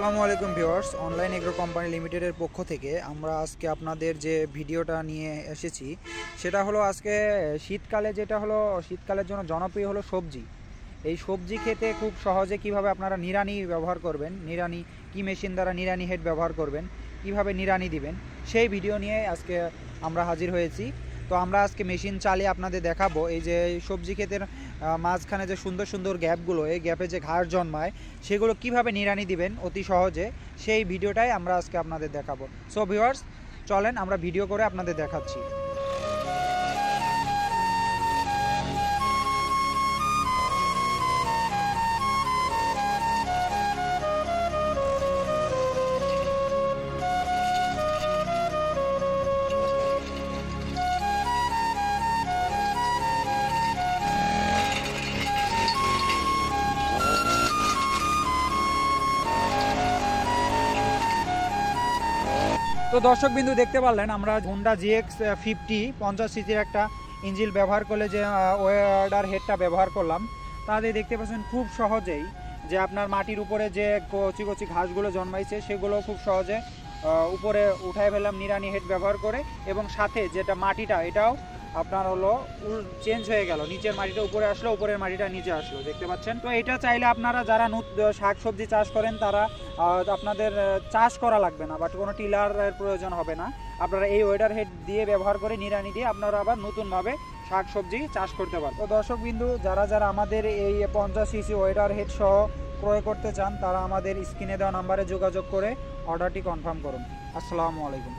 আসসালামু আলাইকুম viewers, online agro company লিমিটেডের পক্ষ থেকে আমরা আজকে আপনাদের যে ভিডিওটা নিয়ে এসেছি সেটা হলো আজকে শীতকালের জন্য জনপ্রিয় হলো সবজি। এই সবজি খেতে খুব সহজে কিভাবে আপনারা নিড়ানি ব্যবহার করবেন, নিড়ানি কি মেশিন দ্বারা নিড়ানি হেড ব্যবহার করবেন, কিভাবে নিড়ানি দিবেন, সেই ভিডিও নিয়ে আজকে আমরা হাজির হয়েছি। তো আমরা আজকে মেশিন চালিয়ে আপনাদের দেখাবো এই যে সবজি ক্ষেতের মাঝখানে যে সুন্দর সুন্দর গ্যাপগুলো, এই গ্যাপে যে ঘাস জন্মায় সেগুলো কিভাবে নিড়ানি দিবেন অতি সহজে, সেই ভিডিওটাই আমরা আজকে আপনাদের দেখাবো। সো ভিউয়ার্স, চলেন আমরা ভিডিও করে আপনাদের দেখাচ্ছি। তো দর্শক বিন্দু দেখতে পারলেন আমরা হোন্ডা GX50 50 সিসির একটা ইঞ্জিন ব্যবহার করলে যে ওয়ার্ডার হেডটা ব্যবহার করলাম, তাহলে দেখতে পাচ্ছেন খুব সহজেই যে আপনার মাটির উপরে যে কচি কচি ঘাসগুলো জন্মাইছে সেগুলো খুব সহজে উপরে উঠায় ফেললাম নিড়ানি হেড ব্যবহার করে, এবং সাথে যেটা মাটিটা এটাও আপনার হলো চেঞ্জ হয়ে গেল, নিচের মাটিটা উপরে আসলো, উপরের মাটিটা নিচে আসলো, দেখতে পাচ্ছেন। তো এটা চাইলে আপনারা যারা শাক সবজি চাষ করেন তারা আপনাদের চাষ করা লাগবে না, বাট কোনো টিলারের প্রয়োজন হবে না। আপনারা এই ওয়েডার হেড দিয়ে ব্যবহার করে নিড়ানি দিয়ে আপনারা আবার নতুনভাবে শাক সবজি চাষ করতে পারেন। তো দর্শক বিন্দু, যারা যারা আমাদের এই 50 সিসি ওয়েডার হেড সহ ক্রয় করতে চান তারা আমাদের স্ক্রিনে দেওয়া নাম্বারে যোগাযোগ করে অর্ডারটি কনফার্ম করুন। আসসালামু আলাইকুম।